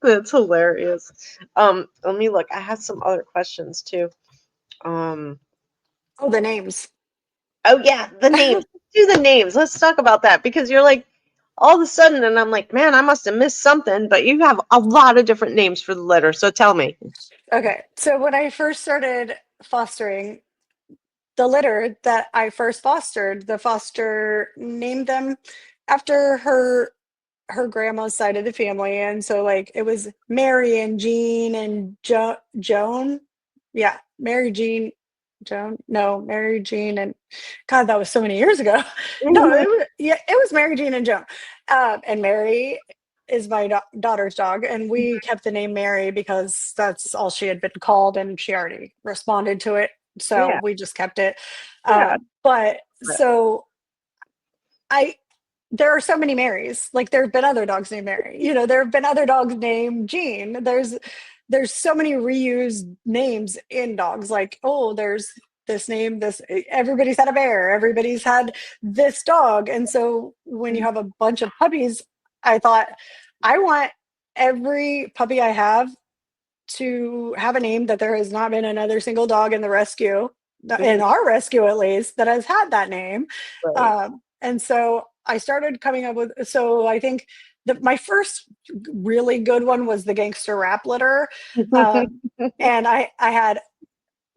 That's hilarious. Let me look. I had some other questions too. Um, Oh, the names. oh yeah, the names. Do the names. Let's talk about that because you're like all of a sudden, and I'm like, man, I must have missed something. But you have a lot of different names for the litter. So tell me. Okay, so when I first started fostering, the litter that I first fostered, the foster named them after her grandma's side of the family, and so like it was Mary and Jean and Joan. Yeah, Mary Jean Joan. No, Mary Jean and God, that was so many years ago. No, Mhm. yeah, it was Mary Jean and Joan. And Mary is my daughter's dog, and we kept the name Mary because that's all she had been called, and she already responded to it, so Yeah, we just kept it. yeah. But so I there are so many Marys. Like there have been other dogs named Mary. You know, there have been other dogs named Jean. There's so many reused names in dogs. Like, oh, there's this name, this everybody's had a bear, everybody's had this dog. And so when you have a bunch of puppies, I thought I want every puppy I have a name that there has not been another single dog in the rescue, in Mhm. our rescue at least, that has had that name. Right. And so I started coming up with, so I think my first really good one was the gangster rap litter. And I had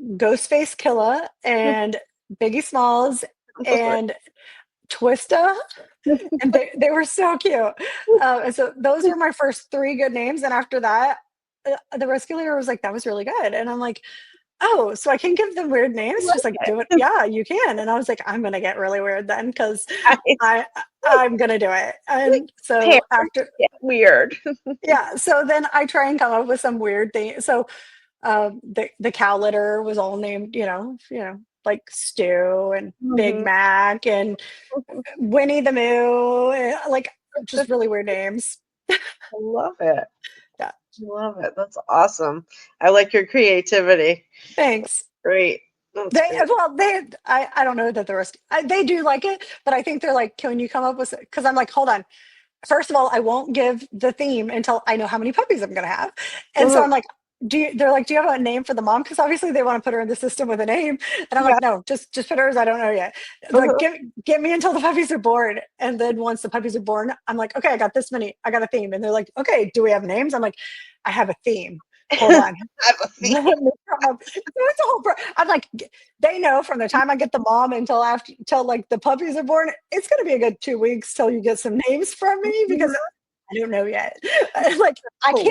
Ghostface Killa and Biggie Smalls and Twista, and they were so cute. And so those were my first three good names. And after that, the rescue leader was like, "That was really good," and I'm like, "Oh, so I can give them weird names? Just like do it? Yeah, you can." And I was like, "I'm gonna get really weird then, because I I'm gonna do it." And so Parents after, get weird. yeah, so then I try and come up with some weird thing. So the cow litter was all named, like Stew and Big Mhm. Mac and Winnie the Moo, like just really weird names. I love it. Yeah, I love it. That's awesome. I like your creativity. thanks. Great. That's They great. well, I don't know that the rest they do like it, but I think they're like, can you come up with? Because I'm like, hold on. First of all, I won't give the theme until I know how many puppies I'm gonna have, and so Mhm. I'm like, they're like, do you have a name for the mom? Because obviously they want to put her in the system with a name, and I'm Yeah. like, no, just put her as I don't know yet. Like, Mhm. give me until the puppies are born, and then once the puppies are born, I'm like, okay, I got this many, I got a theme, and they're like, okay, do we have names? I'm like, I have a theme. Hold on. I have a theme. Let me come up. So it's a whole I'm like, they know from the time I get the mom until after till like the puppies are born, it's gonna be a good 2 weeks till you get some names from me, because Mhm. I don't know yet. Like I can't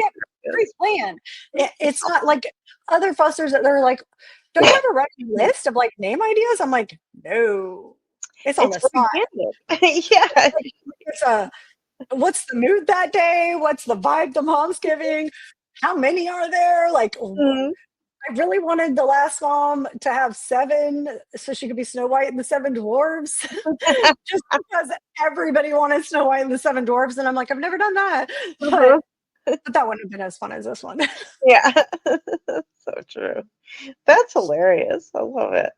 Hilarious. pre-plan. It's not like other fosters that they're like, don't you have a running list of like name ideas? I'm like, no, it's on It's the spot. organic. Yeah. Like, it's a what's the mood that day? What's the vibe the mom's giving? How many are there? Like, Mhm. I really wanted the last mom to have seven so she could be Snow White and the Seven Dwarfs, just because everybody wanted Snow White and the Seven Dwarfs. And I'm like, I've never done that. But Mhm. but that wouldn't have been as fun as this one. Yeah. So true. That's hilarious. I love it.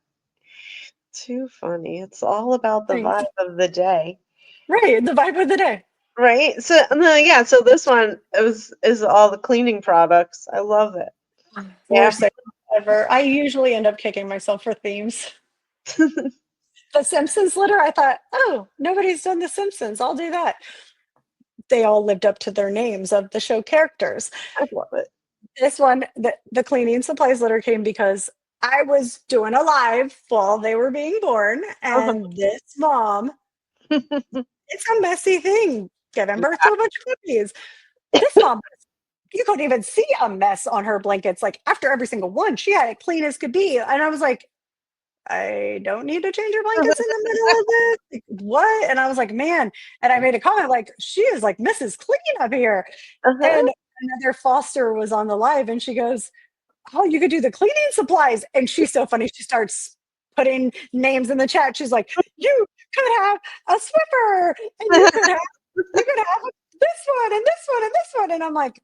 Too funny. It's all about the Thanks. vibe of the day. Right. The vibe of the day. Right? So no, yeah, so this one is all the cleaning products. I love it. You're Yeah. so clever. I usually end up kicking myself for themes. The Simpsons litter, I thought, oh, nobody's done The Simpsons. I'll do that. They all lived up to their names of the show characters. I love it. This one, the cleaning supplies litter came because I was doing a live while they were being born, Uh-huh. and this mom, it's a messy thing giving birth to a bunch of puppies. This mom, you couldn't even see a mess on her blankets. Like after every single one, she had it clean as could be. And I was like, I don't need to change your blankets in the middle of this. Like, what? And I was like, man. And I made a comment like, she is like Mrs. Clean up here. Uh-huh. And another foster was on the live, and she goes, oh, you could do the cleaning supplies. And she's so funny. She starts putting names in the chat. She's like, you could have a Swiffer, and you could have this one and this one and this one. And I'm like,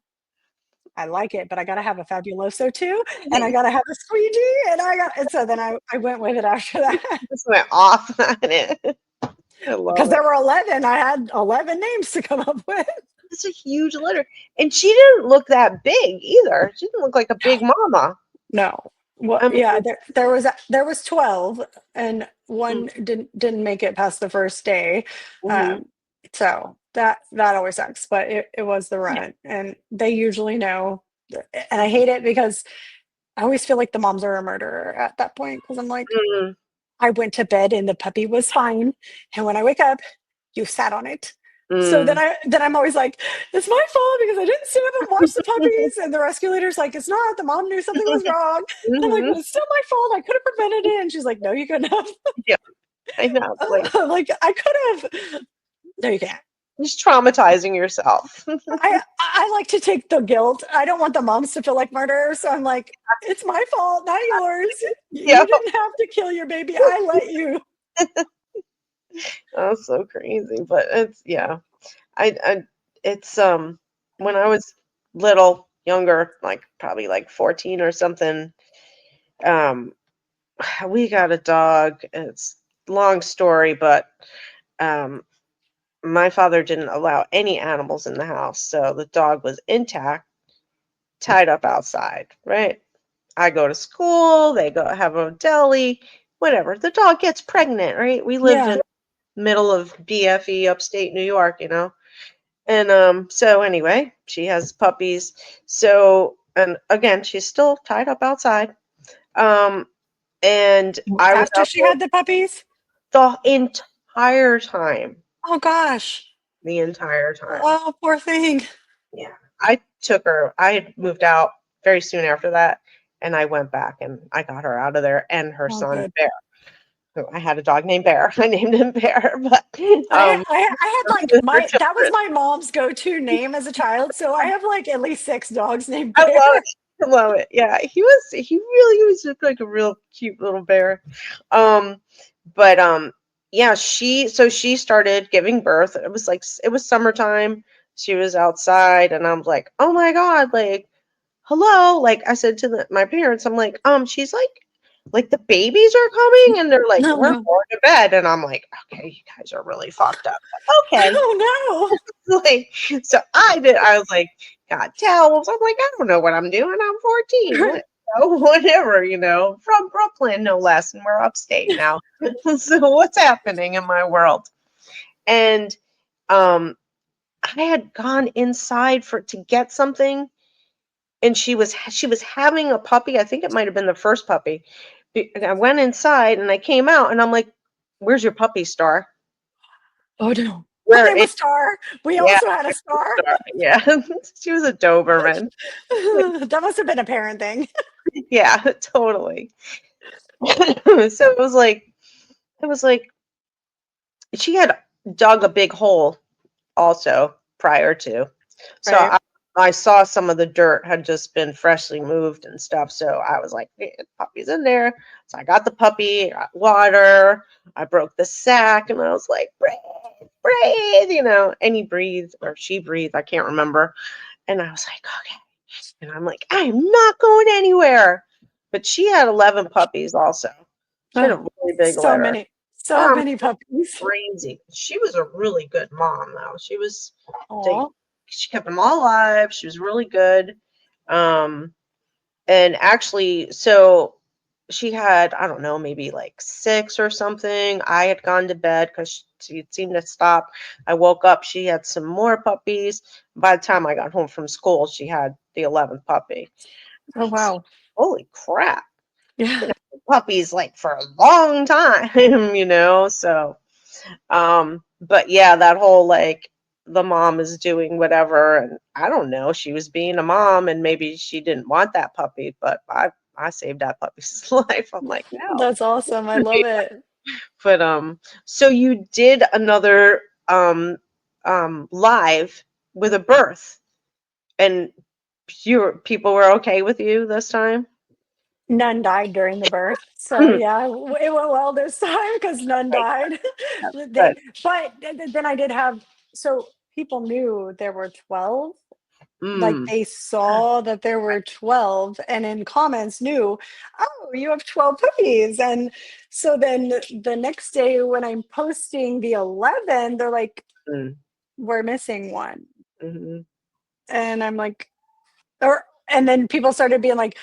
I like it, but I gotta have a Fabuloso too, and I gotta have a squeegee, and so then I went with it after that. Just went off on it. I love Because it. there were 11. I had 11 names to come up with. It's a huge litter. And she didn't look that big either. She didn't look like a big mama. No. Well, I yeah, mean, there was 12 and mm, one didn't make it past the first day. mhm. Um, so that always sucks, but it was the Yeah. run and they usually know. And I hate it because I always feel like the moms are a murderer at that point because I'm like, Mm, I went to bed and the puppy was fine. And when I wake up, you sat on it. So then mm. I'm always like, it's my fault because I didn't sit up and watch the puppies. And the rescue leader's like, it's not. The mom knew something was wrong. And I'm like, Mhm. but it's still my fault. I could have prevented it. And she's like, no, you couldn't have. Yeah, I know. It's like I'm like, I could have. No, you can't. just traumatizing yourself. I like to take the guilt. I don't want the moms to feel like murderers. So I'm like, it's my fault, not yours. Yeah. You didn't have to kill your baby. I let you. That's so crazy. But it's yeah. I it's when I was little, younger, like probably like 14 or something, um we got a dog. It's long story, but um my father didn't allow any animals in the house. So the dog was intact, tied up outside, right? I go to school, they go have a deli, whatever. The dog gets pregnant, right? We lived Yeah. in middle of BFE upstate New York, you know. And so anyway, she has puppies. So and again, she's still tied up outside. Um and I was After out she there had the puppies? the entire time. Oh gosh. The entire time. Oh, poor thing. Yeah. I took her. I had moved out very soon after that, and I went back and I got her out of there and her Oh, son good. Bear. Who I had a dog named Bear. I named him Bear, but I had like for that was children. my mom's go-to name as a child. So I have like at least 6 dogs named I Bear. love it. I love it. Yeah, he really was just like a real cute little bear. Um, but yeah, she started giving birth. It was like it was summertime. She was outside, and I'm like, oh my god, like hello. Like I said to my parents, I'm she's like the babies are coming, and they're like, No, we're no. going to bed, and I'm like, okay, you guys are really fucked up. But okay, Oh like so I was like, got towels. I'm like, I don't know what I'm doing. I'm 14. no. What whatever, from Brooklyn, no less, and we're upstate now. So what's happening in my world? And um I had gone inside for to get something, and she was having a puppy. I think it might have been the first puppy. And I went inside and I came out and I'm like, "Where's your puppy, Star?" Oh no. Her Where name it was Star. We Yeah, also had a Star. Star. Yeah. She was a Doberman. Like, That must have been a parent thing. yeah, totally. So it was like she had dug a big hole also prior to. So Right. I saw some of the dirt had just been freshly moved and stuff. So I was like, "Eh, the puppy's in there." So I got the puppy, got water, I broke the sack, and I was like, breathe, breathe, and he breathed or she breathed, I can't remember. And I was like, okay. And I'm like, I'm not going anywhere. But she had 11 puppies also. She had a Oh, really big so litter. many. So Um, many puppies. crazy. She was a really good mom, though. They, Aw. she kept them all alive. She was really good. Um, and actually, so she had, I don't know, maybe like six or something. I had gone to bed because she seemed to stop. I woke up. She had some more puppies. By the time I got home from school, she had the 11th puppy. Oh It's like, wow. holy crap. Yeah. Been having puppies like for a long time, So but yeah, that whole like the mom is doing whatever, and I don't know, she was being a mom and maybe she didn't want that puppy, but I saved that puppy's life. I'm like, no. That's awesome. I love it. But so you did another live with a birth, and people were okay with you this time? None died during the birth. So Hmm, yeah, it went well this time because none thank died. God. They, But but then I did have, so people knew there were 12. Like mm, they saw that there were 12 and in comments knew, oh, you have 12 puppies. And so then the next day when I'm posting the 11, they're like, mm, we're missing one. Mhm. And I'm like, and then people started being like,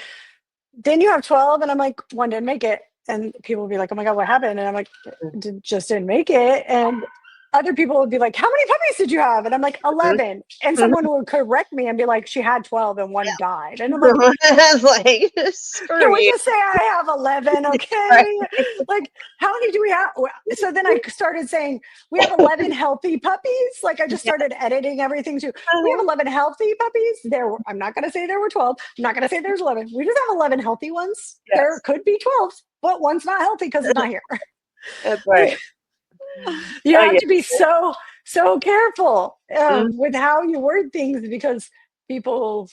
didn't you have 12? And I'm like, one didn't make it. And people would be like, oh my God, what happened? And I'm like, just didn't make it. And other people would be like, how many puppies did you have? And I'm like, Mhm. 11. And Mhm. someone would correct me and be like, she had 12 and one died. And I'm like, It's like, can screw we you. just say I have 11? Right. Okay. Like, how many do we have? So then I started saying, we have 11 healthy puppies. Like, I just Yeah. started editing everything to, we have 11 healthy puppies. I'm not going to say there were 12. I'm not going to say there's 11. We just have 11 healthy ones. There Yes. could be 12, but one's not healthy because it's not here. That's Like, right. you Oh, have yeah. to be so careful Mhm. with how you word things because people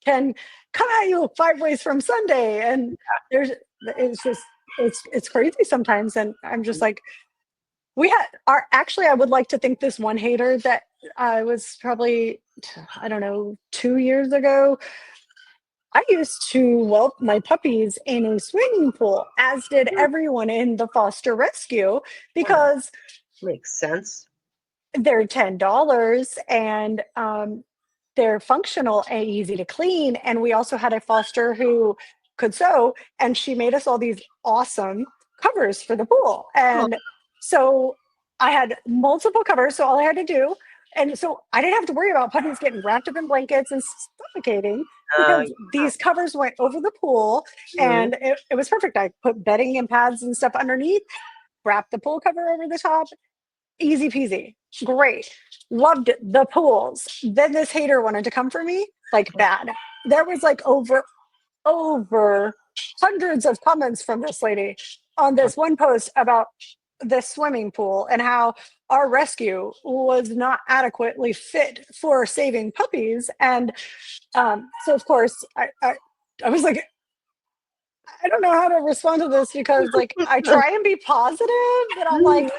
can come at you 5 ways from Sunday, and there's it's just it's crazy sometimes. And I'm just like, we had our actually I would like to think this one hater that I was probably, I don't know, 2 years ago. I used to whelp my puppies in a swimming pool, as did everyone in the foster rescue, Wow. because Makes sense. they're $10 and they're functional and easy to clean. And we also had a foster who could sew, and she made us all these awesome covers for the pool. Oh, And so I had multiple covers. So all I had to do, and so I didn't have to worry about puppies getting wrapped up in blankets and suffocating because yeah. these covers went over the pool, Mhm. and it was perfect. I put bedding and pads and stuff underneath, wrapped the pool cover over the top. Easy peasy. Great. Loved the pools. Then this hater wanted to come for me like bad. There was like over hundreds of comments from this lady on this one post about this swimming pool and how our rescue was not adequately fit for saving puppies. And so of course I was like, I don't know how to respond to this because like I try and be positive, but I'm like, Mhm.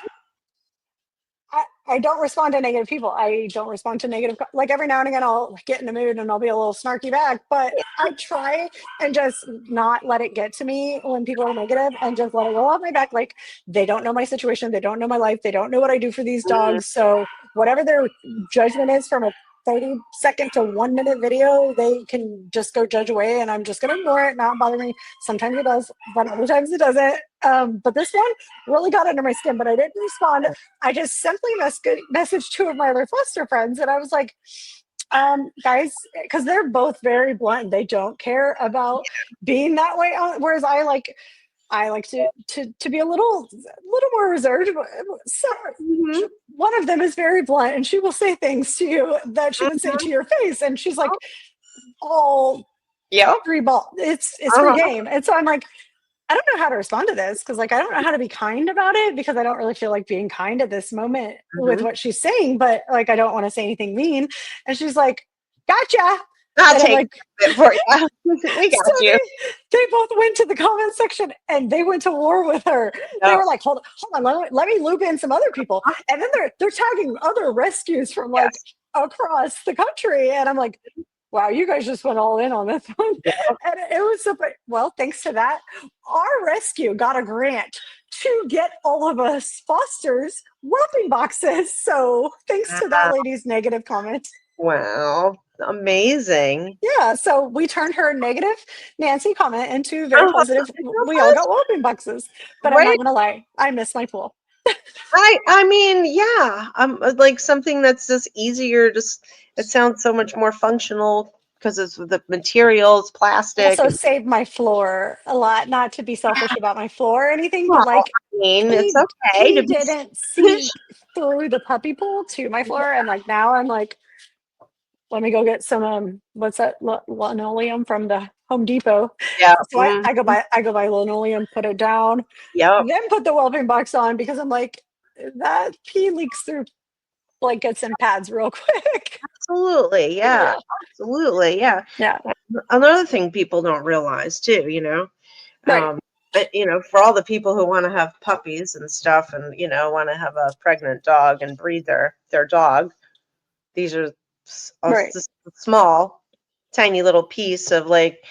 I don't respond to negative people. I don't respond to negative. Like every now and again, I'll get in the mood and I'll be a little snarky back, but I try and just not let it get to me when people are negative and just let it roll off my back. Like they don't know my situation. They don't know my life. They don't know what I do for these Mhm. dogs. So whatever their judgment is from a 30-second to 1 minute video, they can just go judge away. And I'm just going to ignore it, not bother me. Sometimes it does, but other times it doesn't. But this one really got under my skin, but I didn't respond. I just simply messaged two of my other foster friends, and I was like, guys, because they're both very blunt. They don't care about being that way. Whereas I like to be a little more reserved. So Mhm. one of them is very blunt, and she will say things to you that she would say Mhm. to your face, and she's like, all Yep. free ball. It's free Uh-huh. game. And so I'm like, I don't know how to respond to this because, like, I don't know how to be kind about it because I don't really feel like being kind at this moment with Mhm. what she's saying, but like, I don't want to say anything mean. And she's like, gotcha. I'll And I'm take like, it for you. We so got you. they both went to the comment section and they went to war with her. They Yep. were like, hold on, let me loop in some other people. And then they're tagging other rescues from like Yes. across the country. And I'm like, wow, you guys just went all in on this one. Yep. And it was so, well, thanks to that, our rescue got a grant to get all of us fosters whelping boxes. So thanks to that Wow. lady's negative comment. Wow. Amazing. Yeah, so we turned her negative Nancy comment into very Uh-huh. positive. It's so We all got positive, whelping boxes, but I'm right? not gonna lie, I miss my pool. I mean, yeah. Like something that's just easier, just it sounds so much more functional because it's the materials, plastic Also and saved my floor a lot. Not to be selfish about my floor or anything, but well, like I mean, it's he okay he to be didn't see selfish. through the puppy pool to my floor, and like now I'm like, let me go get some what's that linoleum from the Home Depot. Yeah. So I go buy linoleum, put it down, Yep. then put the whelping box on because I'm like, that pee leaks through blankets and pads real quick. Absolutely. Yeah. Yeah. Absolutely. Yeah. Yeah. Another thing people don't realize too, Right. um, but for all the people who want to have puppies and stuff, and want to have a pregnant dog and breed their dog, these are Right. just a small, tiny little piece of like.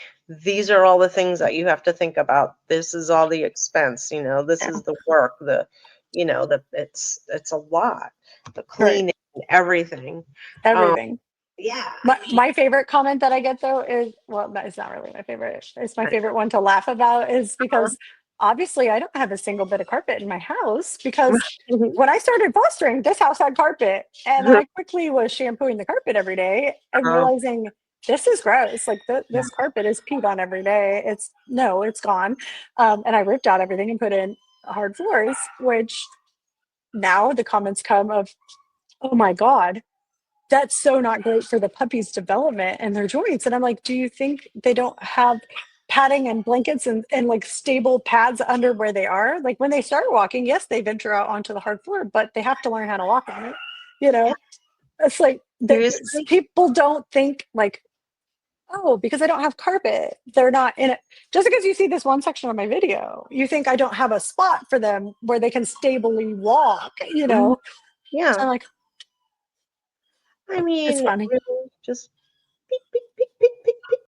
These are all the things that you have to think about. This is all the expense. This Yeah. is the work, the you know, that it's a lot, the Right. cleaning, everything. Um, Everything. yeah, My favorite comment that I get though is, well, it's not really my favorite. It's my I favorite one to laugh about is know. because obviously I don't have a single bit of carpet in my house because when I started fostering, this house had carpet and I quickly was shampooing the carpet every day and Um, realizing this is gross. Like yeah, this carpet is peed on every day. It's no, it's gone. And I ripped out everything and put in hard floors, which now the comments come of, oh my God, that's so not great for the puppy's development and their joints. And I'm like, do you think they don't have padding and blankets and like stable pads under where they are? Like when they start walking, yes, they venture out onto the hard floor, but they have to learn how to walk on it. You know, it's like seriously. people don't think like, oh, because I don't have carpet, they're not in it. Just because you see this one section of my video, you think I don't have a spot for them where they can stably walk, you Mhm. know? So Yeah, I'm like, I it's mean, funny. really, just